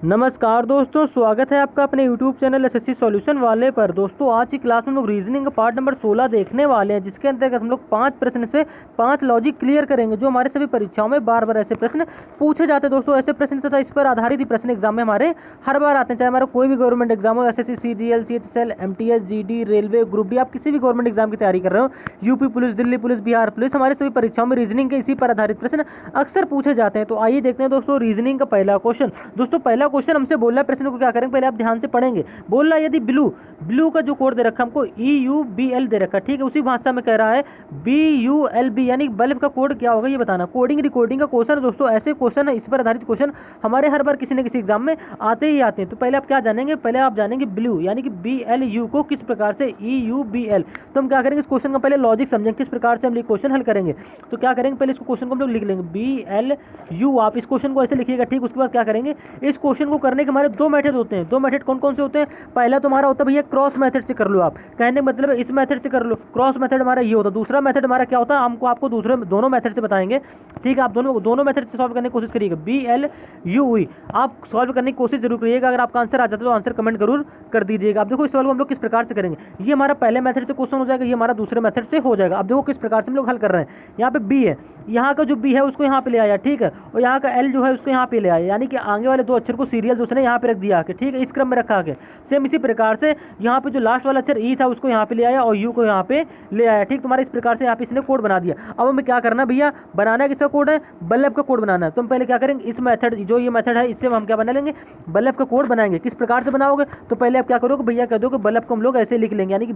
नमस्कार दोस्तों, स्वागत है आपका अपने YouTube चैनल एसएससी सॉल्यूशन वाले पर। दोस्तों आज की क्लास में हम लोग रीजनिंग का पार्ट नंबर 16 देखने वाले हैं, जिसके अंतर्गत हम लोग 5 प्रश्न से 5 लॉजिक क्लियर करेंगे जो हमारे सभी परीक्षाओं में बार बार ऐसे प्रश्न पूछे जाते हैं। दोस्तों ऐसे प्रश्न तथा इस पर आधारित ही प्रश्न एग्जाम में हमारे हर बार आते हैं, चाहे हमारा कोई भी गवर्नमेंट एग्जाम हो, SSC, CGL, CHSL, MTS, GD, railway, group D, आप किसी भी गवर्नमेंट एग्जाम की तैयारी कर रहे हो, UP police, Delhi police, Bihar police, हमारे सभी परीक्षाओं में रीजनिंग के इसी पर आधारित प्रश्न अक्सर पूछे जाते हैं। तो आइए देखते हैं दोस्तों रीजनिंग का पहला क्वेश्चन। दोस्तों पहला क्वेश्चन हमसे बोल रहा है, प्रश्न को क्या करेंगे पहले आप ध्यान से पढ़ेंगे। बोल रहा है यदि ब्लू का जो कोड दे रखा है हमको EUBL दे रखा है, ठीक है, उसी भाषा में कह रहा है BULB, यानी बल्ब का कोड क्या होगा ये बताना। कोडिंग रिकॉर्डिंग का क्वेश्चन दोस्तों, ऐसे क्वेश्चन है, इस पर आधारित क्वेश्चन हमारे हर बार किसी न किसी एग्जाम में आते ही आते हैं। तो पहले आप क्या जानेंगे, पहले आप जानेंगे ब्लू यानी कि BLU को किस प्रकार से EUBL। तो हम क्या करेंगे, इस क्वेश्चन का पहले लॉजिक समझेंगे किस प्रकार से हम ये क्वेश्चन हल करेंगे। तो क्या करेंगे, पहले इसको क्वेश्चन को हम लोग लिख लेंगे BLU, आप इस क्वेश्चन को ऐसे लिखिएगा, ठीक। उसके बाद क्या करेंगे, इस क्वेश्चन को करने के हमारे दो मेथड होते हैं। दो मेथड कौन कौन से होते हैं, पहला तो हमारा होता है भैया क्रॉस मेथड से कर लो। आप कहने का मतलब है इस मेथड से कर लो, क्रॉस मेथड हमारा ये होता है। दूसरा मेथड हमारा क्या होता है, हमको आपको दूसरे दोनों मेथड से बताएंगे, ठीक है। आप दोनों मेथड से सॉल्व करने की कोशिश करिएगा। BLU आप सॉल्व करने की कोशिश जरूर करिएगा। अगर आपका आंसर आ जाता है तो आंसर कमेंट जरूर कर दीजिएगा। अब देखो इस सवाल को हम लोग किस प्रकार से करेंगे, ये हमारा पहले मेथड से क्वेश्चन हो जाएगा, ये हमारा दूसरे मेथड से हो जाएगा। अब देखो किस प्रकार से हम लोग हल कर रहे हैं। यहाँ पे B है, यहाँ का जो B है उसको यहाँ पे ले आया, ठीक है, और यहाँ का L जो है उसको यहाँ पे ले आया, यानी कि आगे वाले दो अक्षर को सीरियल उसने यहाँ पे रख दिया आके, ठीक है, इस क्रम में रखा आके। सेम इसी प्रकार से यहाँ पे जो लास्ट वाला अक्षर E था उसको यहाँ पे ले आया और U को यहाँ पे ले आया, ठीक। तुम्हारा इस प्रकार से यहाँ पे इसने कोड बना दिया। अब हमें क्या करना भैया, बनाना है किसका कोड है, बल्ब का कोड बनाना है। तो हम पहले क्या करेंगे, इस मेथड जो ये मेथड है इससे हम क्या बना लेंगे, बल्ब का कोड बनाएंगे। किस प्रकार से बनाओगे, तो पहले आप क्या करोगे भैया, कह दो कि बल्ब को हम लोग ऐसे लिख लेंगे, यानी कि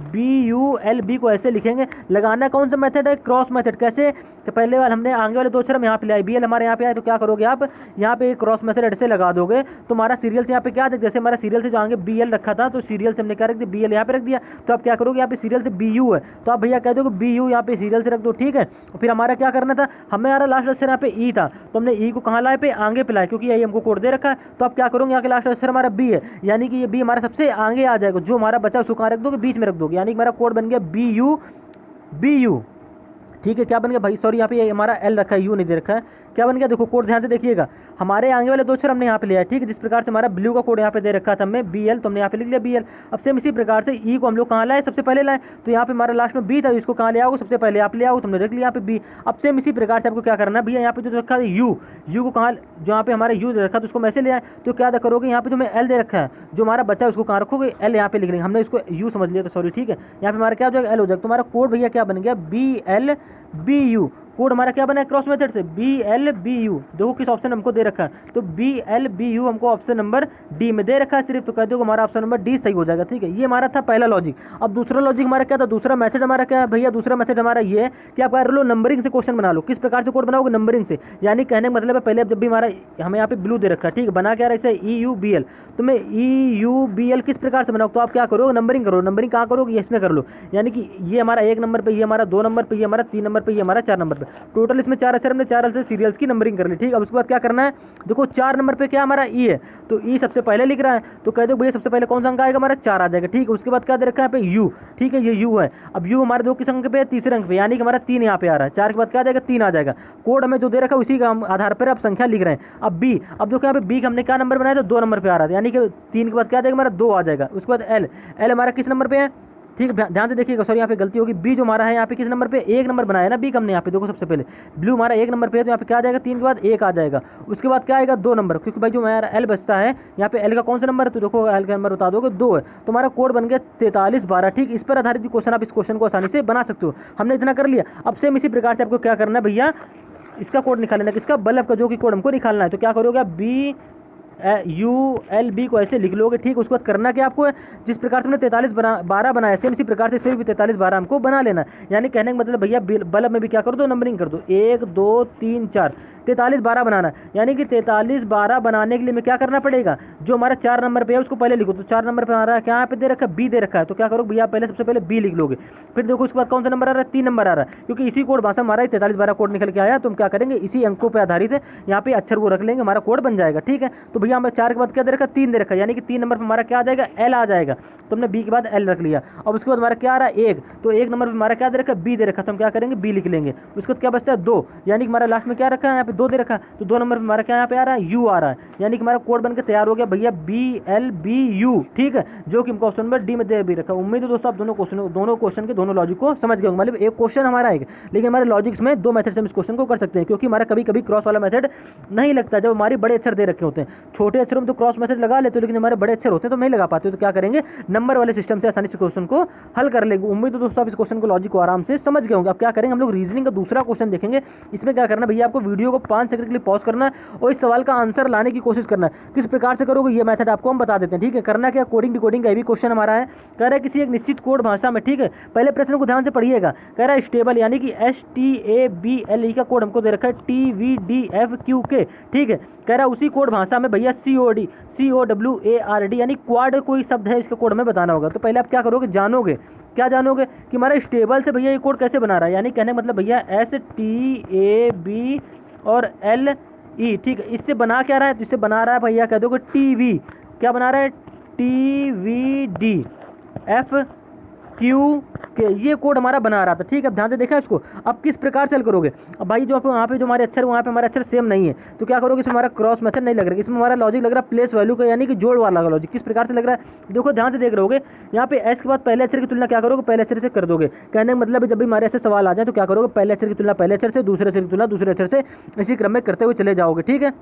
BULB को ऐसे लिखेंगे। लगाना कौन सा मेथड है, क्रॉस मेथड। कैसे, तो पहले वाले हमने आगे वाले दो अक्षर हम यहाँ पे ले आए, BL हमारे यहाँ पे आए, तो क्या करोगे आप यहाँ पे क्रॉस मेथड ऐसे लगा दोगे तो हमारा सीरियल से यहाँ पे क्या है, जैसे हमारा सीरियल से जो आगे BL रखा था तो सीरियल से हमने क्या रख दिया, BL यहाँ पे रख दिया। तो आप क्या करोगे, यहाँ पे सीरियल से BU है तो आप भैया कह दो कि BU यहाँ पे सीरियल से रख दो, ठीक है। और फिर हमारा क्या करना था, हमारा लास्ट अक्षर यहाँ पे E था तो हमने E को कहाँ लाए, पे आगे पे लाए, क्योंकि यही हमको कोड दे रखा है। तो आप क्या करोगे, यहाँ के लास्ट अक्षर हमारा B है, यानी कि ये B हमारा सबसे आगे आ जाएगा, जो हमारा बचा उसको कहाँ रख दोगे, बीच में रख दोगे, यानी कि हमारा कोड बन गया BU, ठीक है। क्या बन गया भाई, सॉरी यहाँ पे हमारा L रखा है, U नहीं दे रखा है। क्या बन गया, देखो कोड ध्यान से देखिएगा, हमारे आगे वाले दो अक्षर हमने यहाँ पे लिया है, ठीक है। जिस प्रकार से हमारा ब्लू का कोड यहाँ पे दे रखा था हमें BL, तो हमने यहाँ पे लिख लिया BL। अब सेम इसी प्रकार से E को हम लोग कहाँ लाए, सबसे पहले लाए, तो यहाँ पे हमारा लास्ट में B था, इसको कहाँ ले आओगे, सबसे पहले आप ले आओ, तुमने रख लिया यहाँ पे B। अब सेम इसी प्रकार से आपको क्या करना है भैया, यहाँ पे जो रखा है U को कहाँ, जो यहाँ पे हमारा U दे रखा तो उसको मैं ऐसे ले आए, तो क्या करोगे, यहाँ पे जो हमें L दे रखा है, जो हमारा बच्चा है उसको कहाँ रखोगे, L यहाँ पे लिख लेंगे, हमने इसको U समझ लिया तो सॉरी, ठीक है। यहाँ पे हमारा क्या हो जाएगा, L हो जाएगा। तुम्हारा कोड भैया क्या बन गया, BLBU। कोड हमारा क्या बना है, क्रॉस मेथड से BLBU। देखो किस ऑप्शन हमको दे रखा है, तो BLBU हमको ऑप्शन नंबर D में दे रखा है सिर्फ, तो कह दो हमारा ऑप्शन नंबर D सही हो जाएगा, ठीक है। ये हमारा था पहला लॉजिक। अब दूसरा लॉजिक हमारा क्या था, दूसरा मेथड हमारा क्या है भैया, दूसरा मेथड हमारा ये है कि आप कर लो नंबरिंग से क्वेश्चन बना लो। किस प्रकार से कोड बनाओगे, नंबरिंग से, यानी कहने का मतलब है पहले जब भी हमारा हमें यहाँ पे ब्लू दे रखा है, ठीक है, बना क्या रहा है इसे EUBL, तो मैं EUBL किस प्रकार से बनाओ, तो आप क्या करोगे, नंबरिंग करो। नंबरिंग कहाँ करोगे, इसमें कर लो, यानी कि ये हमारा 1 नंबर पे, ये हमारा 2 नंबर पे, ये हमारा 3 नंबर पे, ये हमारा 4 नंबर पे, टोटल इसमें 4 अक्षर, हमने 4 अक्षर सीरियल्स की नंबरिंग कर ली, ठीक। अब उसके बाद क्या करना है, देखो 4 नंबर पे क्या हमारा E है, तो E सबसे पहले लिख रहा है, तो कह दो भैया सबसे पहले कौन सा अंक आएगा, हमारा 4 आ जाएगा, ठीक है। उसके बाद क्या दे रखा है यहाँ पे U, ठीक है, ये U है। अब U हमारे दो किस अंक पे है, तीसरे अंक पे, यानी कि हमारा 3 यहाँ पे आ रहा है। 4 के बाद क्या आ जाएगा, 3 आ जाएगा। कोड हमें जो दे रखा है उसी का आधार पर आप संख्या लिख रहे हैं। अब B, अब देखो यहाँ पे B का हमने क्या नंबर बनाया, तो 2 नंबर पे आ रहा था, यानी कि 3 के बाद क्या आ जाएगा, हमारा 2 आ जाएगा। उसके बाद L हमारा किस नंबर पे है, ठीक है, ध्यान से देखिएगा, सॉरी यहाँ पे गलती होगी। B जो हमारा है यहाँ पे किस नंबर पे, 1 नंबर बनाया ना B का हमने यहाँ पे, देखो सबसे पहले ब्लू हमारा 1 नंबर पे है, तो यहाँ पे क्या आ जाएगा, 3 के बाद 1 आ जाएगा। उसके बाद क्या आएगा, 2 नंबर, क्योंकि भाई जो हमारा L बचता है यहाँ पे L का कौन सा नंबर है, तो देखो L का नंबर बता दोगे 2 है, तो हमारा कोड बन गया 4312, ठीक। इस पर आधारित क्वेश्चन आप इस क्वेश्चन को आसानी से बना सकते हो। हमने इतना कर लिया। अब सेम इसी प्रकार से आपको क्या करना है भैया, इसका कोड निकालना है, किसका, बल्ब का, जो कि कोड हमको निकालना है। तो क्या करोगे, BULB को ऐसे लिख लोगे, ठीक। उसके बाद करना क्या आपको है, जिस प्रकार से हमने 4312 बनाया सेम इसी प्रकार से इसमें भी 4312 हमको बना लेना। यानी कहने का मतलब भैया बल्ब में भी क्या कर दो, नंबरिंग कर दो, 1 2 3 4, 4312 बनाना। यानी कि 4312 बनाने के लिए मैं क्या करना पड़ेगा, जो हमारा 4 नंबर पे है उसको पहले लिखो, तो 4 नंबर पे हमारा क्या यहाँ पे दे रखा है, B दे रखा है, तो क्या करोगे भैया पहले सबसे पहले B लिख लोगे। फिर देखो उसके बाद कौन सा नंबर आ रहा है, 3 नंबर आ रहा है, क्योंकि इसी कोड भाषा हमारा 4312 कोड निकल के आया, तो हम क्या करेंगे, इसी अंकों पर आधारित है यहाँ पे अक्षर वो रख लेंगे, हमारा कोड बन जाएगा, ठीक है। तो भैया हमें 4 के बाद क्या दे रखा है, 3 दे रखा है, यानी कि 3 नंबर पर हमारा क्या आ जाएगा, L आ जाएगा। तो हमने B के बाद L रख लिया। अब उसके बाद हमारा क्या आ रहा है, 1, तो 1 नंबर पर हमारा क्या दे रखा है, B दे रखा है, तो हम क्या करेंगे, B लिख लेंगे। उसके बाद क्या बचता है, 2, यानी कि हमारा लास्ट में क्या रखा है यहाँ पे पे 2 दे रखा है, तो 2 नंबर पे हमारा क्या यहाँ पे आ रहा है, यू आ रहा है, यानी कि हमारा कोड बनकर तैयार हो गया भैया BLBU, ठीक है, जो कि हमको ऑप्शन नंबर डी में दे भी रखा है। उम्मीद है दोस्तों आप दोनों क्वेश्चन के दोनों लॉजिक को समझ गए होंगे। मतलब एक क्वेश्चन हमारा है, लेकिन हमारे लॉजिक्स में 2 मेथड से हम इस क्वेश्चन को कर सकते हैं, क्योंकि हमारा कभी कभी क्रॉस वाला मेथड नहीं लगता जब हमारे बड़े अक्षर दे रखे होते हैं। छोटे अक्षरों में तो क्रॉस मेथड लगा लेते हो, लेकिन हमारे बड़े अक्षर होते हैं तो नहीं लगा पाते, तो क्या करेंगे, नंबर वाले सिस्टम से आसानी से क्वेश्चन को हल कर लेंगे। उम्मीद है दोस्तों आप इस क्वेश्चन को लॉजिक को आराम से समझ गए होंगे। अब क्या करेंगे, हम लोग रीजनिंग का दूसरा क्वेश्चन देखेंगे। इसमें क्या करना है भैया, आपको वीडियो को 5 सेकंड के लिए पॉज करना है और इस सवाल का आंसर लाने की कोशिश करना है। किस प्रकार से करोगे ये मेथड आपको हम बता देते हैं, ठीक है। करना क्या, कोडिंग डिकोडिंग का भी क्वेश्चन हमारा है। कह रहा है किसी एक निश्चित कोड भाषा में, ठीक है, पहले प्रश्न को ध्यान से पढ़िएगा। कह रहा है स्टेबल यानी कि STABLE का कोड हमको दे रखा है TVDFQK, ठीक है। कह रहा है उसी कोड भाषा में भैया COWARD यानी क्वाड कोई शब्द है, इसका कोड हमें बताना होगा। तो पहले आप क्या करोगे, जानोगे, क्या जानोगे कि हमारा स्टेबल से भैया ये कोड कैसे बना रहा है, यानी कहने का मतलब भैया STAB और LE, ठीक है, इससे बना क्या रहा है, तो इससे बना रहा है भैया कह दोगे TV, क्या बना रहा है, TVDFQK, ये कोड हमारा बना रहा था, ठीक है। अब ध्यान से देखा इसको। अब किस प्रकार से हल करोगे, अब भाई जो वहाँ पे जो हमारे अक्षर वहाँ पे हमारे अक्षर सेम नहीं है, तो क्या करोगे, इसमें हमारा क्रॉस मेथड नहीं लग रहा है, इसमें हमारा लॉजिक लग रहा है प्लेस वैल्यू का, यानी कि जोड़ वाला लॉजिक। किस प्रकार से लग रहा है, देखो ध्यान से देख रहे होगे, यहाँ पे एस के बाद पहले अक्षर की तुलना क्या करोगे, पहले अक्षर से कर दोगे। कहने का मतलब जब भी हमारे ऐसे सवाल आ जाए तो क्या करोगे, पहले अक्षर की तुलना पहले अक्षर से, दूसरे अक्षर की तुलना दूसरे अक्षर से, इसी क्रम में करते हुए चले जाओगे, ठीक है।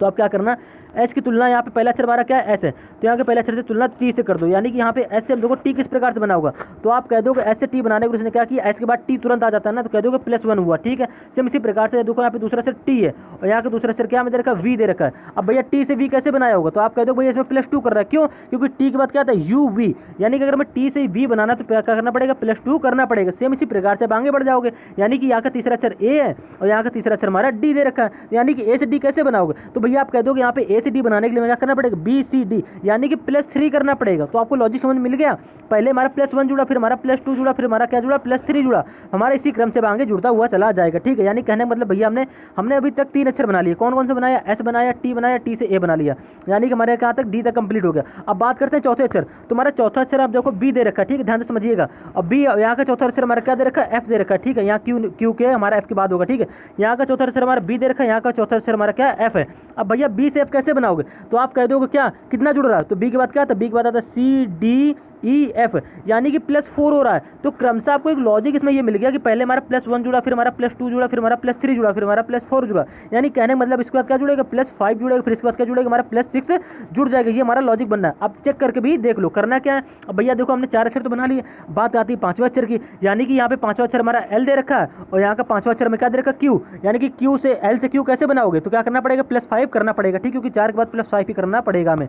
तो आप क्या करना, एस की तुलना यहाँ पे पहला अक्षर हमारा क्या है, एस है, तो यहाँ के पहले अक्षर से तुलना टी से कर दो, यानी कि यहाँ पे एस से हम देखो टी किस प्रकार से बना होगा, तो आप कह दोगे एस से टी बनाने के उसने क्या किया, एस के बाद टी तुरंत आ जाता है ना, तो कह दोगे +1 हुआ, ठीक है। सेम इसी प्रकार से देखो यहाँ पे दूसरा अक्षर टी है और यहाँ के दूसरा अक्षर क्या हमें दे रखा है, वी दे रखा है। अब भैया टी से वी कैसे बनाया होगा, तो आप कह दो भैया इसमें +2 कर रहा है, क्यों, क्योंकि टी के बाद क्या आता है UV, यानी कि अगर हमें टी से वी बनाना तो क्या करना पड़ेगा, +2 करना पड़ेगा। सेम इसी प्रकार से आप आगे बढ़ जाओगे, यानी कि यहाँ का तीसरा अक्षर ए है और यहाँ का तीसरा अक्षर हमारा डी दे रखा है, यानी कि ए से डी कैसे बनाओगे, तो भैया आप कह दोगे यहाँ पे ए से डी बनाने के लिए क्या करना पड़ेगा, BCD, यानी कि +3 करना पड़ेगा। तो आपको लॉजिक समझ मिल गया, पहले हमारा +1 जुड़ा, फिर हमारा +2 जुड़ा, फिर हमारा क्या जुड़ा, +3 जुड़ा, हमारा इसी क्रम से आगे जुड़ता हुआ चला जाएगा, ठीक है। यानी कहने का मतलब भैया हमने अभी तक 3 अक्षर बना लिए, कौन कौन से बनाया, S बनाया, T बनाया, T से A बना लिया, यानी कि हमारे कहाँ तक D तक कंप्लीट हो गया। अब बात करते हैं चौथे अक्षर, तो हमारा चौथा अक्षर आप देखो B दे रखा है, ठीक है, ध्यान से समझिएगा। अब B यहाँ का चौथा अक्षर हमारा क्या दे रखा है, F दे रखा है, ठीक है, यहाँ Q के हमारा F के बाद होगा, ठीक है। यहाँ का चौथा अक्षर हमारा B दे रखा है, यहाँ का चौथा अक्षर हमारा क्या F है। अब भैया B से F कैसे बनाओगे, तो आप कह दोगे क्या, कितना जुड़ रहा है, तो B के बाद क्या था, B के बाद आता CDEF, यानी कि +4 हो रहा है। तो क्रमशः आपको एक लॉजिक इसमें ये मिल गया कि पहले हमारा +1 जुड़ा, फिर हमारा +2 जुड़ा, फिर हमारा +3 जुड़ा, फिर हमारा +4 जुड़ा, यानी कहने का मतलब इसके बाद क्या जुड़ेगा, +5 जुड़ेगा, फिर इसके बाद क्या जुड़ेगा, हमारा +6 जुड़ जाएगा। ये हमारा लॉजिक बनना है। अब चेक करके भी देख लो, करना क्या है। अब भैया देखो हमने 4 अक्षर तो बना लिए, बात आती है 5वें अक्षर की, यानी कि यहाँ पे 5वां अक्षर हमारा L दे रखा है और यहाँ का 5वां अक्षर में क्या दे रखा है, Q, यानी कि Q से L से Q कैसे बनाओगे, तो क्या करना पड़ेगा, +5 करना पड़ेगा, ठीक, क्योंकि 4 के बाद +5 ही करना पड़ेगा हमें।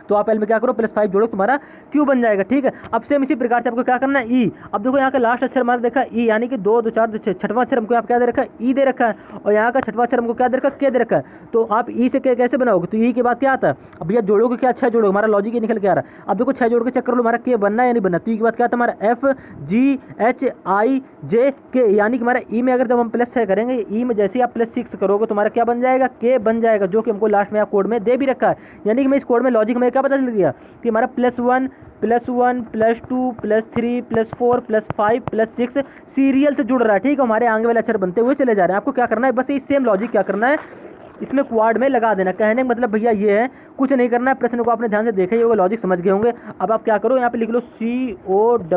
तो आप एल में क्या करो, +5 जोड़ो, तुम्हारा क्यू बन जाएगा, ठीक है। अब सेम इसी प्रकार से आपको क्या करना है, ई। अब देखो यहाँ का लास्ट अक्षर हमारा देखा ई, यानी कि 2 2 4 6, छठवां अक्षर हमको यहाँ क्या दे रखा है, ई दे रखा है, और यहाँ का छठवां अक्षर हमको क्या दे रखा है, के दे रखा है। तो आप ई से के कैसे बनाओगे, तो ई के बाद क्या आता है, अब भैया जोड़ोगे क्या, 6 जोड़ोगे, हमारा लॉजिक ये निकल के आ रहा है। अब देखो 6 जोड़ के चेक कर लो, हमारा के बनना है या नहीं बनना। तो ई के बाद क्या आता है हमारा FGHIJK, यानी कि हमारा ई में अगर जब हम +6 करेंगे, ई में जैसे ही आप +6 करोगे तो हमारा क्या बन जाएगा, के बन जाएगा, जो कि हमको लास्ट में कोड में दे भी रखा है। यानी कि मैं इस कोड में लॉजिक में क्या पता चल गया कि हमारा +1 +1 +2 +3 +4 +5 +6 सीरियल से जुड़ रहा है, ठीक है। हमारे आगे वाले अक्षर बनते हुए चले जा रहे हैं। आपको क्या करना है, बस ये सेम लॉजिक क्या करना है, इसमें क्वाड में लगा देना। कहने का मतलब भैया ये है, कुछ नहीं करना है। प्रश्न को आपने ध्यान से देखा ही होगा, लॉजिक समझ गए होंगे। अब आप क्या करो, यहाँ पे लिख लो COWARD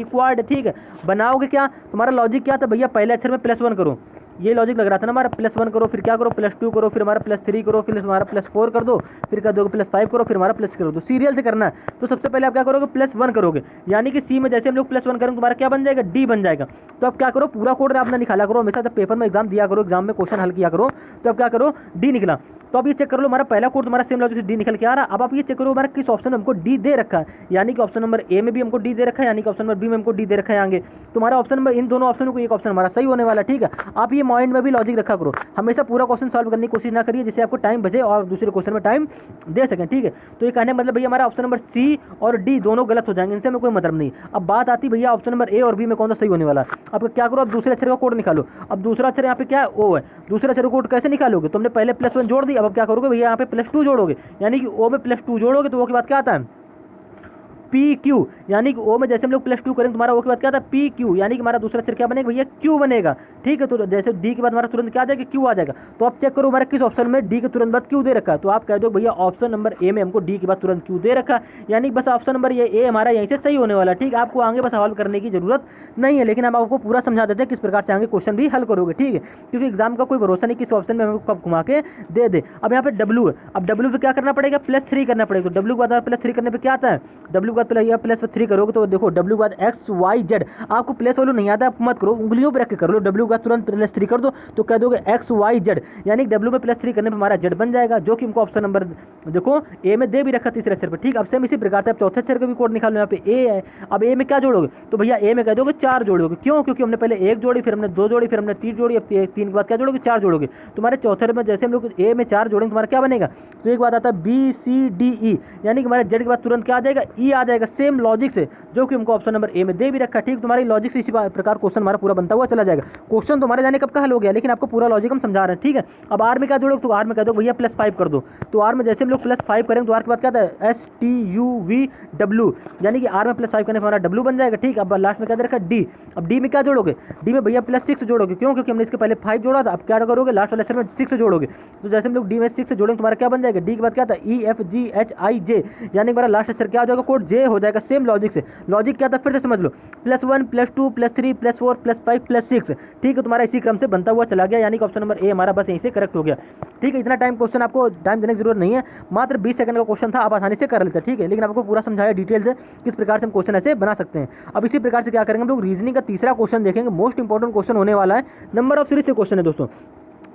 क्वाड, ठीक है। बनाओगे क्या, तुम्हारा लॉजिक क्या था भैया, पहले अक्षर में +1 करो, ये लॉजिक लग रहा था ना हमारा, +1 करो, फिर क्या करो, +2 करो, फिर हमारा +3 करो, फिर हमारा +4 कर दो, फिर कर दोगे +5 करो, फिर हमारा + कर दो। सीरियल से करना है। तो सबसे पहले आप क्या करोगे, +1 करोगे, यानी कि सी में जैसे हम लोग +1 करेंगे तुम्हारा क्या बन जाएगा, डी बन जाएगा। तो आप क्या करो, पूरा कोड आप ना निकाला करो, हमेशा जब पेपर में एग्जाम दिया करो, एग्जाम में क्वेश्चन हल किया करो, तो आप क्या करो, डी निकला, तो आप ये चेक कर लो, हमारा पहला कोड तुम्हारा सेम लॉजिक से डी निकल के आ रहा है। अब आप ये चेक करो हमारा किस ऑप्शन में हमको डी दे रखा है, यानी कि ऑप्शन नंबर ए में भी हमको डी दे रखा है, यानी कि ऑप्शन नंबर बी में हमको डी दे रखा है आगे। तुम्हारा ऑप्शन नंबर, इन दोनों ऑप्शनों को एक ऑप्शन हमारा सही होने वाला है, ठीक है। आप ये माइंड में भी लॉजिक रखा करो, हमेशा पूरा क्वेश्चन सॉल्व करने की कोशिश ना करिए, जिससे आपको टाइम बचे और दूसरे क्वेश्चन में टाइम दे सकें, ठीक है। तो ये कहने मतलब भैया हमारा ऑप्शन नंबर सी और डी दोनों गलत हो जाएंगे, इनसे हमें कोई मतलब नहीं। अब बात आती भैया ऑप्शन नंबर ए और बी में कौन सा सही होने वाला है। अब क्या करो, अब दूसरे अक्षर का कोड निकालो। अब दूसरा अक्षर यहाँ पे क्या है, ओ है, दूसरे अक्षर का कोड कैसे निकालोगे, तुमने पहले +1 जोड़ दी, अब क्या करोगे भैया यहाँ पे +2 जोड़ोगे, यानी कि ओ में +2 जोड़ोगे तो ओ के बाद क्या आता है, पी क्यू, यानी कि ओ में जैसे हम लोग +2 करेंगे तुम्हारा ओ के बाद क्या था पी क्यू, यानी कि हमारा दूसरा अक्षर क्या बनेगा भैया क्यू बनेगा। ठीक है, तो जैसे डी के बाद हमारा तुरंत क्या आ जाएगा क्यू आ जाएगा। तो आप चेक करो हमारा किस ऑप्शन में डी के तुरंत बाद क्यू दे रखा है, तो आप कह दो भैया ऑप्शन नंबर ए में हमको डी के बाद तुरंत क्यू दे रखा है, यानी बस ऑप्शन नंबर ये ए हमारा यहीं से सही होने वाला है। ठीक है, आपको आगे बस सवाल करने की जरूरत नहीं है, लेकिन हम आपको पूरा समझा देते हैं किस प्रकार से आगे क्वेश्चन भी हल करोगे। ठीक है, क्योंकि एग्जाम का कोई भरोसा नहीं किस ऑप्शन में हमें कब घुमा के दे दे। अब यहाँ पे डब्ल्यू है, अब डब्ल्यू पे क्या करना पड़ेगा +3 करना पड़ेगा। तो डब्ल्यू के बाद +3 करने पे क्या आता है, डब्ल्यू के बाद +3 करोगे तो देखो डब्ल्यू के बाद XYZ, आपको प्लस वालों नहीं आता आप मत करो, उंगलियों पर रख के कर लो। डब्ल्यू का तुरंत +3 कर दो तो कह दोगे XYZ, यानी कि डब्ल्यू में +3 करने पर हमारा जेड बन जाएगा, जो कि हमको ऑप्शन नंबर देखो ए में दे भी रखा तीसरे अक्षर पर। ठीक, अब सेम इसी प्रकार से आप चौथे अक्षर का भी कोड निकालो। यहाँ पे ए है, अब ए में क्या जोड़ोगे, तो भैया ए में कह दोगे 4 जोड़ोगे। क्यों, क्योंकि हमने पहले 1 जोड़ी, फिर हमने 2 जोड़ी, फिर हमने 3 जोड़ी, अब 3 के बाद क्या जोड़ोगे 4 जोड़ोगे। तुम्हारे चौथे में जैसे हम लोग ए में 4 जोड़ेंगे तुम्हारा क्या बनेगा, तो एक बात आता है BCDE, यानी कि हमारे जेड के बाद तुरंत क्या आ जाएगा ई आ जाएगा, सेम लॉजिक से जो कि हमको ऑप्शन नंबर ए में दे भी रखा। ठीक, तुम्हारी लॉजिक से इसी प्रकार क्वेश्चन हमारा पूरा बनता हुआ चला जाएगा। क्वेश्चन तुम्हारे जाने कब का हल हो गया, लेकिन आपको पूरा लॉजिक हम समझा रहे हैं। ठीक है, अब आर में क्या जोड़ोगे, तो आर में कह दो भैया +5 कर दो। तो आर में जैसे हम लोग +5 करेंगे तो आर के बाद क्या था STUVW, यानी कि आर में +5 करने पर हमारा डब्ल्यू बन जाएगा। ठीक, अब लास्ट में क्या दे रखा डी, अब डी में क्या जोड़ोगे, डी में भैया +6 जोड़ोगे। क्यों, क्योंकि हमने इसके पहले 5 जोड़ा था, अब क्या करोगे लास्ट वाले अक्षर में 6 जोड़ोगे। तो जैसे हम लोग डी में 6 जोड़ेंगे तुम्हारा क्या बन जाएगा, डी के बाद क्या था EFGHIJ, यानी हमारा लास्ट अक्षर क्या हो जाएगा कोड जे हो जाएगा। सेम लॉजिक से, लॉजिक क्या था फिर से समझ लो, +1 +2 +3 +4 +5 +6। ठीक है, तुम्हारा इसी क्रम से बनता हुआ चला गया, यानी कि ऑप्शन नंबर ए हमारा बस यहीं से करेक्ट हो गया। ठीक है, इतना टाइम क्वेश्चन आपको टाइम देने की जरूरत नहीं है, मात्र 20 सेकंड का क्वेश्चन था, आप आसानी से कर लेते हैं। ठीक है, लेकिन आपको पूरा समझाया डिटेल से किस प्रकार से हम क्वेश्चन ऐसे बना सकते हैं। अब इसी प्रकार से क्या करेंगे हम लोग रीजनिंग का तीसरा क्वेश्चन देखेंगे, मोस्ट इंपॉर्टेंट क्वेश्चन होने वाला है, नंबर ऑफ सीरीज से क्वेश्चन है दोस्तों।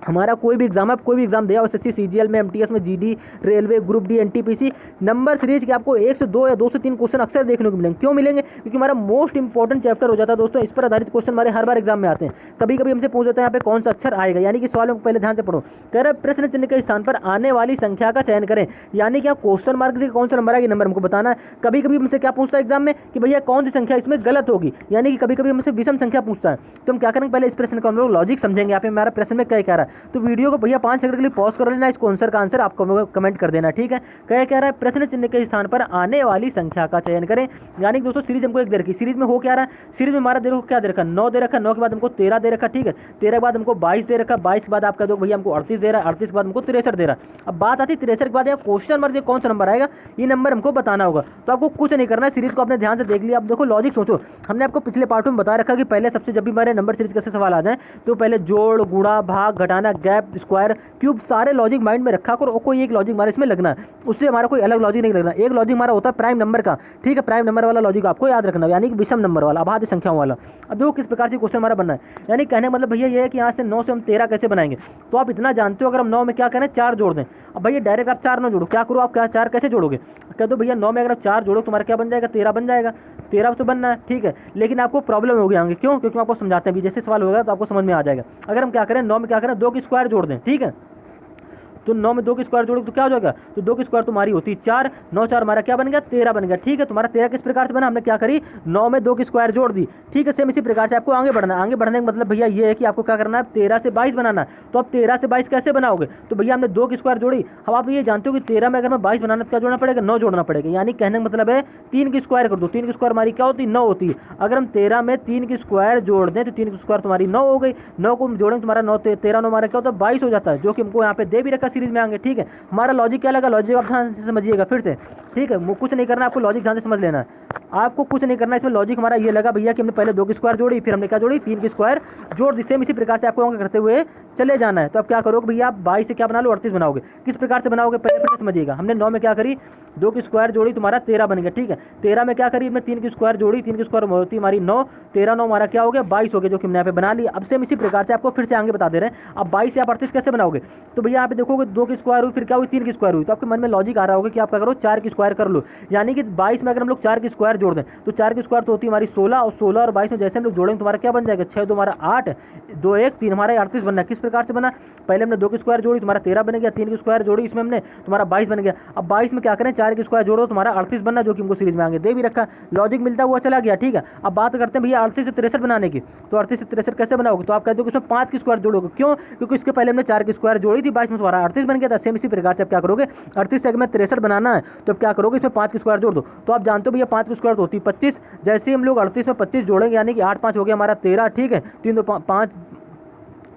हमारा कोई भी एग्जाम है, कोई भी एग्जाम दिया SSC CGL में, MTS में, GD railway group D NTPC, number series के आपको 1 से 2 या 2 से 3 क्वेश्चन अक्सर देखने को मिलेंगे। क्यों मिलेंगे, क्योंकि हमारा मोस्ट इंपॉर्टेंट चैप्टर हो जाता है दोस्तों, इस पर आधारित क्वेश्चन हमारे हर बार एग्जाम में आते हैं। कभी कभी हमसे पूछ देते हैं यहाँ पे कौन सा अक्षर आएगा, यानी कि सवाल में पहले ध्यान से पढ़ो। कह रहे प्रश्न चिन्ह के स्थान पर आने वाली संख्या का चयन करें, यानी कि आप क्वेश्चन मार्क से कौन सा नंबर आएगा नंबर हमको बताना है। कभी कभी हमसे क्या पूछता है एग्जाम में कि भैया कौन सी संख्या इसमें गलत होगी, यानी कि कभी कभी हमसे विषम संख्या पूछता है। तो हम क्या करेंगे, पहले इस प्रश्न का हम लोग लॉजिक समझेंगे। यहाँ पे हमारा प्रश्न में क्या कह रहा है, तो वीडियो को भैया 5 सेकंड के लिए पॉज कर लेना, इसको आंसर का आंसर आपको कमेंट कर देना। ठीक है, क्या कह रहा है, प्रश्न चिन्ह के स्थान पर आने वाली संख्या का चयन करें, यानी कि दोस्तों सीरीज हमको एक दे रखी, सीरीज में हो क्या रहा है, सीरीज में हमारा देखो क्या दे रखा 9 दे रखा, 9 के बाद हमको 13 दे रखा। ठीक है, 13 के बाद हमको 22 दे रखा, 22 के बाद आपका दो भैया हमको 38 दे रहा है, 38 के बाद हमको 63 दे रहा है। अब बात आती है 63 के बाद क्वेश्चन मार्क कौन सा नंबर आएगा, ये नंबर हमको बताना होगा। तो आपको कुछ नहीं करना है, सीरीज को आपने ध्यान से देख लिया। अब देखो लॉजिक सोचो, हमने आपको पिछले पार्ट में बता रखा कि पहले सबसे जब भी हमारे नंबर सीरीज कैसे सवाल आ जाए तो पहले जोड़, गुणा, भाग, घटाना, गैप, स्क्वायर, क्यूब सारे लॉजिक माइंड में रखा करो, कोई एक लॉजिक हमारा इसमें लगना है, उससे हमारा कोई अलग लॉजिक नहीं लगना। एक लॉजिक हमारा होता है प्राइम नंबर का। ठीक है, प्राइम नंबर वाला लॉजिक आपको याद रखना है, यानी कि विषम नंबर वाला, अभाज्य संख्याओं वाला। अब देखो किस प्रकार से क्वेश्चन हमारा बनना है, यानी कहने मतलब भैया ये है कि यहाँ से 9 से हम 13 कैसे बनाएंगे। तो आप इतना जानते हो, अगर हम 9 में क्या करें 4 जोड़ दें। अब भैया डायरेक्ट आप 4 ना जोड़ो, क्या करो आप, क्या 4 कैसे जोड़ोगे, कह दो भैया 9 में अगर आप 4 जोड़ो तुम्हारा क्या बन जाएगा 13 बन जाएगा। 13 तो बनना है। ठीक है, लेकिन आपको प्रॉब्लम हो गई आगे, क्यों, क्योंकि आपको समझाते हैं, जैसे सवाल होगा तो आपको समझ में आ जाएगा। अगर हम क्या करें 9 में क्या करें 2 की स्क्वायर जोड़ दें। ठीक है, तो 9 में 2 की स्क्वायर जोड़ोगे तो क्या हो जाएगा, तो 2 की स्क्वायर तुम्हारी होती है 4, 9 4 हमारा क्या बन गया 13 बन गया। ठीक है, तुम्हारा 13 किस प्रकार से बना, हमने क्या करी 9 में 2 की स्क्वायर जोड़ दी। ठीक है, सेम इसी प्रकार से आपको आगे बढ़ना है। आगे बढ़ने का मतलब भैया ये है कि आपको क्या करना है 13 से 22 बनाना है। तो आप 13 से 22 कैसे बनाओगे, तो भैया हमने 2 की स्क्वायर जोड़ी। अब आप ये जानते हो कि 13 में अगर मैं 22 बनाना तो क्या जोड़ना पड़ेगा 9 जोड़ना पड़ेगा, यानी कहने का मतलब है 3 की स्क्वायर कर दो। 3 की स्क्वायर हमारी क्या होती है 9 होती है। अगर हम 13 में 3 की स्क्वायर जोड़ दें तो 3 की स्क्वायर तुम्हारी 9 हो गई। 9 को जोड़ेंगे तुम्हारा 9 13 9 हमारा क्या होता है 22 हो जाता है, जो कि हमको यहाँ पे दे भी रखा सीरीज में आगे। ठीक है, हमारा लॉजिक क्या लगा, लॉजिक आप ध्यान से समझिएगा फिर से। ठीक है, कुछ नहीं करना, आपको लॉजिक ध्यान से समझ लेना है। आपको कुछ नहीं करना, इसमें लॉजिक हमारा ये लगा भैया कि हमने पहले 2 की स्क्वायर जोड़ी, फिर हमने क्या जोड़ी 3 की स्क्वायर जोड़ दी। सेम इसी प्रकार से आपको करते हुए चले जाना है। तो अब क्या करोगे भैया आप 22 से क्या बना लो 38 बनाओगे। किस प्रकार से बनाओगे पहले फिर समझिएगा। हमने 9 में क्या करी 2 की स्क्वायर जोड़ी, तुम्हारा 13 बन गया। ठीक है, 13 में क्या करी हमने 3 की स्क्वायर जोड़ी, 3 की स्क्वायर होती हमारी 9, 13 9 हमारा क्या हो गया 22 हो गया, जो कि हमने यहाँ पे बना लिया। अब सेम इसी प्रकार से आपको फिर से आगे बता दे रहे हैं। अब 22 से आप 38 कैसे बनाओगे, तो भैया यहाँ पे देखोगे 2 की स्क्वायर हुई, फिर क्या हुई 3 की स्क्वायर हुई। तो आपके मन में लॉजिक आ रहा होगा कि आप क्या करो 4 की स्क्वायर कर लो, यानी कि 22 में अगर हम लोग 4 की स्क्वायर जोड़ दें तो 4 की स्क्वायर तो होती है हमारी 16, और 16 और 22 में जैसे हम लोग जोड़ेंगे तुम्हारा क्या बन जाएगा 6 2 हमारा 8, 2 1 3 हमारा 38 बनना है। किस प्रकार से बना, पहले हमने 2 की स्क्वायर जोड़ी तुम्हारा 13 बन गया, 3 की स्क्वायर जोड़ी इसमें हमने तुम्हारा 22 बन गया। अब 22 में क्या करें 4 की स्क्वायर जोड़ो तुम्हारा 38 बनना, जो कि हमको सीरीज में आगे दे भी रखा, लॉजिक मिलता हुआ चला गया। ठीक है, अब बात करते हैं भैया 38 से 63 बनाने की। तो 38 से 63 कैसे बनाओगे, तो आप कहते हो कि इसमें 5 की स्क्वायर जोड़ोगे। क्यों, क्योंकि इसके पहले हमने 4 की स्क्वायर जोड़ी थी, 22 में तुम्हारा 38 बन गया था। सेम इसी प्रकार से आप क्या करोगे 38 से अगर मैं 63 बनाना है तो अब क्या करोगे इसमें 5 की स्क्वायर जोड़ दो। तो आप जानते हो भैया 5 की स्क्वायर तो होती है 25। जैसे ही हम लोग 38 में 25 जोड़ेंगे यानी कि 8 5 हो गया हमारा 13, ठीक है। 3 2 5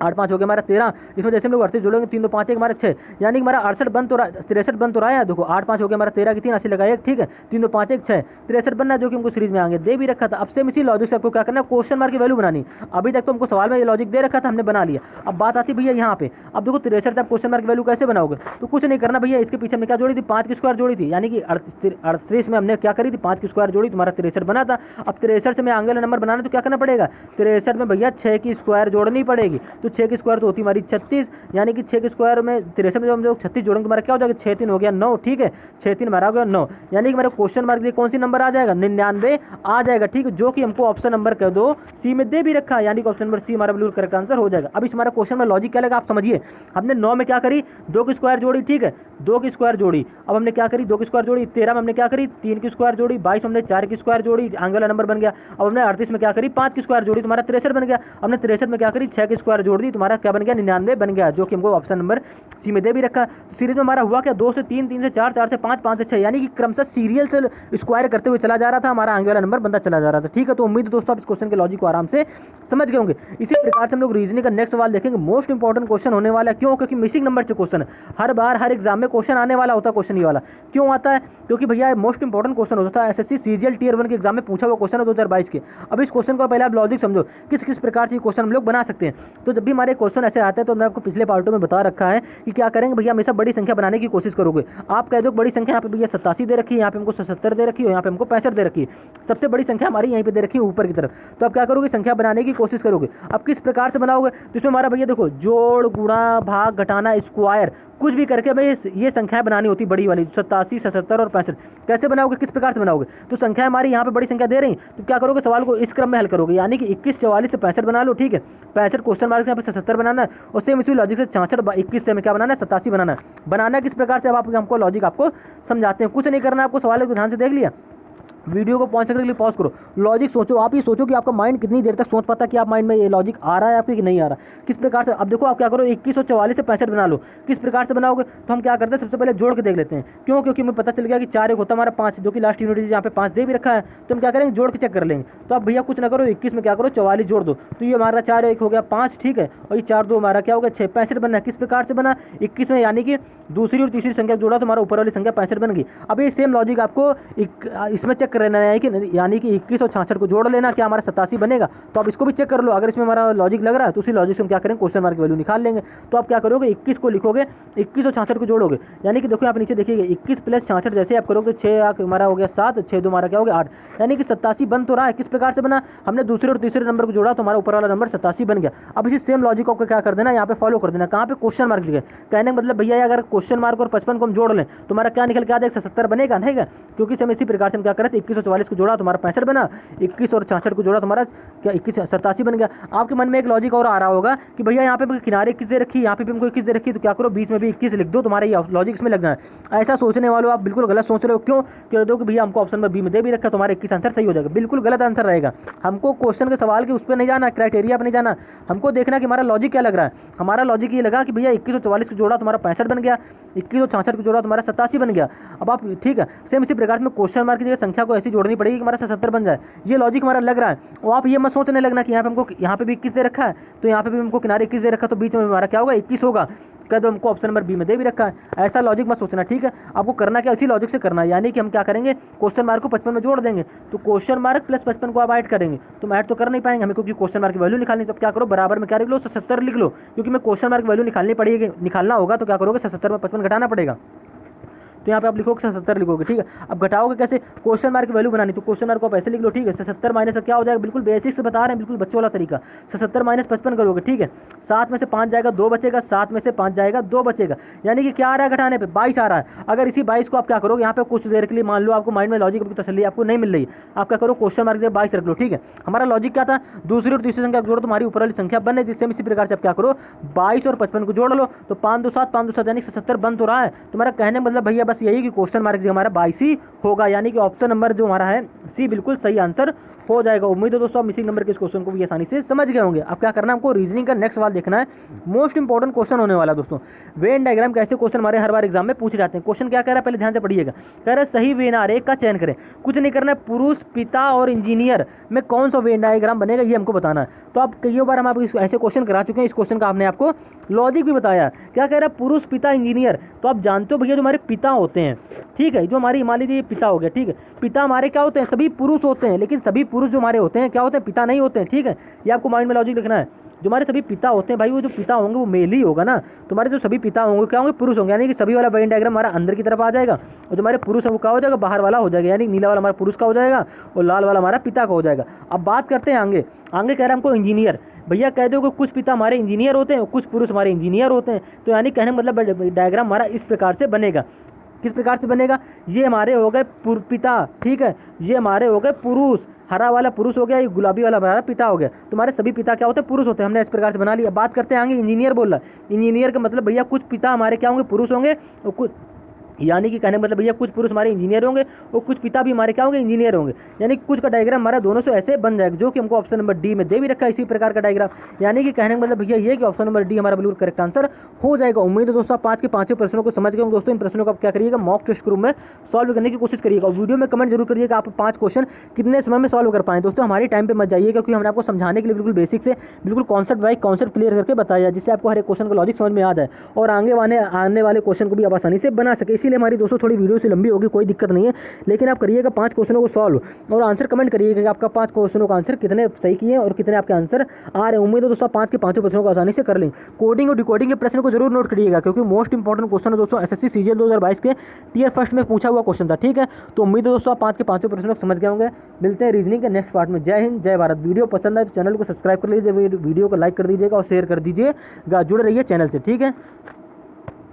8 5 हो गया हमारा 13। इसमें जैसे हम लोग 38 जोड़ेंगे 3 2 5 1 हमारा 6, यानी कि हमारा 68 बन तो रहा 63 बन तो रहा है। देखो 8 5 हो गया हमारा 13 की 3 80 लगा 1, ठीक है। 3 2 5 1 6 63 बनना है, जो कि हमको सीरीज में आगे दे भी रखा था। अब सेम इसी लॉजिक से आपको क्या करना है, क्वेश्चन मार्क की वैल्यू बनानी। अभी तक तो हमको सवाल में ये लॉजिक दे रखा था, हमने बना लिया। अब बात आती है भैया यहाँ पे, अब देखो 63 से आप क्वेश्चन मार्क की वैल्यू कैसे बनाओगे, तो कुछ नहीं करना भैया। इसके पीछे हमने क्या जोड़ी थी, 5 की स्क्वायर जोड़ी थी, यानी कि 38 में हमने क्या करी थी, 5 की स्क्वायर जोड़ी, तुम्हारा 63 बना था। अब 63 से मैं आगे वाला नंबर बनाना तो क्या करना पड़ेगा, 63 में भैया 6 की स्क्वायर जोड़नी पड़ेगी। तो 6 की स्क्वायर तो होती हमारी 36, यानी कि 6 के स्क्वायर में 63 में जब हम लोग 36 जोड़ेंगे तुम्हारा क्या हो जाएगा, 6 3 हो गया 9, ठीक है। 6 3 हमारा हो गया 9, यानी कि मेरे क्वेश्चन मार्क के कौन सी नंबर आ जाएगा, 99 आ जाएगा, ठीक है। जो कि हमको ऑप्शन नंबर कह दो सी में दे भी रखा है, यानी कि ऑप्शन नंबर सी हमारा बिल्कुल करेक्ट आंसर हो जाएगा। अब इस हमारा क्वेश्चन में लॉजिक क्या लगा आप समझिए। हमने 9 में क्या करी, 2 की स्क्वायर जोड़ी, ठीक है, 2 की स्क्वायर जोड़ी। अब हमने क्या करी, 2 की स्क्वायर जोड़ी। 13 में हमने क्या करी, 3 की स्क्वायर जोड़ी। 22 में हमने 4 की स्क्वायर जोड़ी, आगे वाला नंबर बन गया। अब हमने 38 में क्या करी, 5 की स्क्वायर जोड़ी, तुम्हारा 63 बन गया। हमने 63 में क्या करी, 6 की स्क्वायर जोड़ दी, तुम्हारा क्या बन गया, 99 बन गया, जो कि हमको ऑप्शन नंबर सी में दे भी रखा। सीरीज में हमारा हुआ क्या, 2 से 3, 3 से 4, 4 से 5, 5 से 6, यानी कि क्रमशः सीरियल से स्क्वायर करते हुए चला जा रहा था, हमारा आगे वाला नंबर बनता चला जा रहा था, ठीक है। तो उम्मीद है दोस्तों आप इस क्वेश्चन के लॉजिक को आराम से समझ गए होंगे। इसी प्रकार से हम लोग रीजनिंग का नेक्स्ट सवाल देखेंगे। मोस्ट इंपॉर्टेंट क्वेश्चन होने वाला है, क्यों, क्योंकि मिसिंग नंबर से क्वेश्चन है। हर बार हर एग्जाम में क्वेश्चन आने वाला होता है, क्वेश्चन ये वाला क्यों आता है, क्योंकि भैया मोस्ट इंपॉर्टेंट क्वेश्चन होता है। एसएससी सीजीएल टियर 1 के एग्जाम में पूछा हुआ क्वेश्चन है 2022 के। अब इस क्वेश्चन को पहले आप लॉजिक समझो, किस किस प्रकार से क्वेश्चन हम लोग बना सकते हैं। तो जब भी हमारे क्वेश्चन ऐसे आते हैं तो मैं आपको पिछले पार्टों में बता रखा है कि क्या करेंगे भैया, हमेशा बड़ी संख्या बनाने की कोशिश करोगे। आप कह दो बड़ी संख्या यहाँ पे भैया 87 दे रखी है, यहाँ पे हमको 77 दे रखी है, यहाँ पे हमको 65 दे रखी है। सबसे बड़ी संख्या हमारी यहीं पे दे रखी है ऊपर की तरफ। तो आप क्या करोगे, संख्या बनाने की कोशिश करोगे। अब किस प्रकार से बनाओगे, तो इसमें हमारा भैया देखो जोड़ गुणा भाग घटाना स्क्वायर कुछ भी करके भाई ये संख्याएं बनानी होती बड़ी वाली 87 77 और 65। कैसे बनाओगे, किस प्रकार से बनाओगे, तो संख्या हमारी यहाँ पे बड़ी संख्या दे रही, तो क्या करोगे, सवाल को इस क्रम में हल करोगे, यानी कि 21 44 से 65 बना लो, ठीक है। 65 क्वेश्चन मार्क से यहाँ पे 77 बनाना है, और सेम इसी लॉजिक से 66 21 से हमें क्या बनाना है, 87 बनाना है। बनाना किस प्रकार से, अब आप हमको लॉजिक आपको समझाते हैं। कुछ नहीं करना आपको, सवाल को ध्यान से देख लिया, वीडियो को 5 सेकंड के लिए पॉज करो, लॉजिक सोचो। आप ये सोचो कि आपका माइंड कितनी देर तक सोच पाता है कि आप माइंड में ये लॉजिक आ रहा है आपके कि नहीं आ रहा, किस प्रकार से। अब देखो आप क्या करो, 21 और 44 से 65 बना लो, किस प्रकार से बनाओगे, तो हम क्या करते हैं सबसे पहले जोड़ के देख लेते हैं। क्यों, क्योंकि हमें पता चल गया कि 4 एक होता हमारा 5, जो कि लास्ट यूनिट यहाँ पे 5 दे भी रखा है, तो हम क्या करेंगे, जोड़ के चेक कर लेंगे। तो आप भैया कुछ ना करो, 21 में क्या करो 44 जोड़ दो, तो ये हमारा 4 1 हो गया 5, ठीक है, और ये 4 2 हमारा क्या हो गया 6, 65 बनना है। किस प्रकार से बना, 21 में यानी कि दूसरी और तीसरी संख्या जोड़ा तो हमारा ऊपर वाली संख्या 65 बन गई। अब ये सेम लॉजिक आपको इसमें चेक कर लेना है कि यानी कि 21 और 66 को जोड़ लेना, क्या हमारा 87 बनेगा। तो आप इसको भी चेक कर लो, अगर इसमें हमारा लॉजिक लग रहा है तो उसी लॉजिक से हम क्या करेंगे, क्वेश्चन मार्क की वैल्यू निकाल लेंगे। तो आप क्या करोगे, 21 को लिखोगे, 21 और 66 को जोड़ोगे, यानी कि देखो यहाँ पे नीचे देखिएगा 21 प्लस 66 जैसे आप करोगे 6 हमारा हो गया 7, 6 2 हमारा क्या हो गया 8, यानी कि 87 बन तो रहा है। किस प्रकार से बना, हमने दूसरे और तीसरे नंबर को जोड़ा तो हमारा ऊपर वाला नंबर 87 बन गया। अब इसी सेम लॉजिक को क्या कर देना, यहाँ पे फॉलो कर देना, कहाँ पे, क्वेश्चन मार्क लिखे। कहने का मतलब भैया अगर क्वेश्चन मार्क और 55 को हम जोड़ लें तो हमारा क्या निकल के आ जाएगा, 77 बनेगा, नहीं, क्योंकि हम इसी प्रकार से हम क्या करें, 21 और 44 को जोड़ा तो हमारा 65 बना, 21 और 66 को जोड़ा तुम्हारा क्या 21 87 बन गया। आपके मन में एक लॉजिक और आ रहा होगा कि भैया यहाँ पे किनारे 21 दे रखी, यहाँ पे भी हमको 21 दे रखी, तो क्या करो बीच में भी 21 लिख दो, तुम्हारा ये लॉजिक इसमें लग जाए। ऐसा सोचने वालों आप बिल्कुल गलत सोच रहे हो। क्यों, कह दो कि भैया हमको ऑप्शन में बी में दे भी रखा, तुम्हारा 21 आंसर सही हो जाएगा, बिल्कुल गलत आंसर रहेगा। हमको क्वेश्चन के सवाल के उस पर नहीं जाना, क्राइटेरिया पर नहीं जाना, हमको देखना कि हमारा लॉजिक क्या लग रहा है। हमारा लॉजिक ये लगा कि भैया 21 और 44 को जोड़ा तुम्हारा 65 बन गया, 21 और 66 को जोड़ा तुम्हारा 87 बन गया। अब आप ठीक है, सेम इसी प्रकार में क्वेश्चन मार्क की जगह संख्या को ऐसी जोड़नी पड़ेगी कि हमारा 77 बन जाए, ये लॉजिक हमारा लग रहा है। और आप ये मत सोचने लगना कि यहाँ पे हमको यहाँ पे भी 21 दे रखा है तो यहाँ पे भी हमको किनारे 21 दे रखा, तो बीच में हमारा क्या होगा 21 होगा, कह दो हमको ऑप्शन नंबर बी में दे भी रखा है। ऐसा लॉजिक मत सोचना, ठीक है। आपको करना क्या, इसी लॉजिक से करना है, यानी कि हम क्या करेंगे, क्वेश्चन मार्क को 55 में जोड़ देंगे, तो क्वेश्चन मार्क प्लस 55 को आप ऐड करेंगे, तो ऐड तो कर नहीं पाएंगे हमें, क्योंकि क्वेश्चन मार्क की वैल्यू निकालनी। तो क्या करो, बराबर में क्या लिख लो, 77 लिख लो, क्योंकि मैं क्वेश्चन मार्क की वैल्यू निकालनी पड़ेगी, निकालना होगा, तो क्या करोगे 77 में 55 घटाना पड़ेगा, तो यहाँ पे आप लिखोगे 77 लिखोगे, ठीक है। अब घटाओगे कैसे, क्वेश्चन मार्क की वैल्यू बनानी, तो क्वेश्चन मार्क को आप ऐसे लिख लो, ठीक है। 77 माइनस क्या हो जाएगा, बिल्कुल बेसिक से बता रहे हैं, बिल्कुल बच्चों वाला तरीका। 77 माइनस 55 करोगे, ठीक है। 7 में से 5 जाएगा 2 बचेगा, 7 में से 5 जाएगा 2 बचेगा, यानी कि क्या आ रहा है घटाने पे 22 आ रहा है। अगर इसी 22 को आप क्या करोगे, यहाँ पे कुछ देर के लिए मान लो आपको माइंड में लॉजिक की तसल्ली आपको नहीं मिल रही, आप क्या करो क्वेश्चन मार्क से 22 रख लो, ठीक है। हमारा लॉजिक क्या था, दूसरी और तीसरी संख्या जोड़ो तुम्हारी ऊपर वाली संख्या बन रही, जिससे इसी प्रकार से आप क्या करो 22 और 55 को जोड़ लो, तो 5 2 7 5 2 7 यानी 77 बन तो रहा है। तुम्हारा कहने मतलब भैया बस यही कि क्वेश्चन मार्क हमारा 22 ही होगा, यानी कि ऑप्शन नंबर जो हमारा है सी बिल्कुल सही आंसर हो जाएगा। उम्मीद है दोस्तों आप मिसिंग नंबर के इस क्वेश्चन को भी आसानी से समझ गए होंगे। अब क्या करना है हमको, रीजनिंग का नेक्स्ट सवाल देखना है। मोस्ट इंपॉर्टेंट क्वेश्चन होने वाला दोस्तों। वेन डायग्राम के ऐसे क्वेश्चन हमारे हर बार एग्जाम में पूछे जाते हैं। क्वेश्चन क्या कह रहा है पहले ध्यान से पढ़िएगा। कह रहा है सही वेन आरेख का चयन करें। कुछ नहीं करना है, पुरुष, पिता और इंजीनियर में कौन सा वेन डायग्राम बनेगा ये हमको बताना है। तो आप कई बार हम आपको ऐसे क्वेश्चन करा चुके हैं, इस क्वेश्चन का आपने आपको लॉजिक भी बताया। क्या कह रहा है, पुरुष, पिता, इंजीनियर। तो आप जानते हो भैया जो हमारे पिता होते हैं, ठीक है, जो हमारी मान लीजिए पिता हो गया, ठीक है, पिता हमारे क्या होते हैं, सभी पुरुष होते हैं, लेकिन सभी पुरुष जो हमारे होते हैं क्या होते हैं, पिता नहीं होते हैं, ठीक है। ये आपको माइंड में लॉजिक लिखना है। जो हमारे सभी पिता होते हैं भाई, वो जो पिता होंगे वो मेल ही होगा ना। तुम्हारे जो सभी पिता होंगे क्या होंगे, पुरुष होंगे, यानी कि सभी वाला वेन डायग्राम हमारा अंदर की तरफ आ जाएगा, और जो हमारे पुरुष है वो क्या हो जाएगा, बाहर वाला हो जाएगा, यानी नीला वाला हमारा पुरुष का हो जाएगा और लाल वाला हमारा पिता का हो जाएगा। अब बात करते हैं आगे। आगे कह रहा है हमको इंजीनियर। भैया कह दो कि कुछ पिता हमारे इंजीनियर होते हैं और कुछ पुरुष हमारे इंजीनियर होते हैं। तो यानी कहने मतलब डायग्राम हमारा इस प्रकार से बनेगा। किस प्रकार से बनेगा, ये हमारे हो गए पिता, ठीक है, ये हमारे हो गए पुरुष, हरा वाला पुरुष हो गया, ये गुलाबी वाला हमारा पिता हो गया। तुम्हारे सभी पिता क्या होते हैं, पुरुष होते हैं। हमने इस प्रकार से बना लिया। बात करते हैं आगे, इंजीनियर बोल रहा है। इंजीनियर का मतलब भैया कुछ पिता हमारे क्या होंगे, पुरुष होंगे, और कुछ यानी कि कहने मतलब भैया कुछ पुरुष हमारे इंजीनियर होंगे और कुछ पिता भी हमारे क्या होंगे, इंजीनियर होंगे। यानी कुछ का डायग्राम हमारा दोनों से ऐसे बन जाएगा, जो कि हमको ऑप्शन नंबर डी में दे भी रखा है इसी प्रकार का डायग्राम। यानी कि कहने का मतलब भैया ये कि ऑप्शन नंबर डी हमारा बिल्कुल करेक्ट आंसर हो जाएगा। उम्मीद है दोस्तों आप 5 के 5 प्रश्नों को समझ गए होंगे। दोस्तों इन प्रश्नों को आप क्या करिएगा, मॉक टेस्ट ग्रुप में सॉल्व करने की कोशिश करिएगा, और वीडियो में कमेंट जरूर करिएगा आप 5 क्वेश्चन कितने समय में सॉल्व कर पाएं। दोस्तों हमारी टाइम पे मत जाइए, क्योंकि हमने आपको समझाने के लिए बिल्कुल बेसिक से बिल्कुल कॉन्सेप्ट बाई कॉन्सेप्ट क्लियर करके बताया, जिससे आपको हर एक क्वेश्चन का लॉजिक समझ में आ जाए और आने वाले क्वेश्चन को भी आप आसानी से बना सके। इसीलिए हमारी दोस्तों थोड़ी वीडियो से लंबी होगी, कोई दिक्कत नहीं है, लेकिन आप करिएगा 5 क्वेश्चनों को सॉल्व और आंसर कमेंट करिएगा कि आपका 5 क्वेश्चनों का आंसर कितने सही किए और कितने आपके आंसर आ रहे हैं। उम्मीद है दोस्तों 5 के 5 प्रश्नों को आसानी से कर लें। कोडिंग और डिकोडिंग के प्रश्न को जरूर नोट करिएगा, क्योंकि मोस्ट इंपॉर्टेंट क्वेश्चन है दोस्तों। एसएससी सीजीएल 2022 के टीयर फर्स्ट में पूछा हुआ क्वेश्चन था, ठीक है। तो उम्मीद है दोस्तों आप 5 के 5 प्रश्नों को समझ गए होंगे। मिलते हैं रीजनिंग के नेक्स्ट पार्ट में। जय हिंद, जय भारत। वीडियो पसंद आए तो चैनल को सब्सक्राइब कर लीजिए, वीडियो को लाइक कर दीजिएगा और शेयर कर दीजिएगा। जुड़े रहिए चैनल से, ठीक है।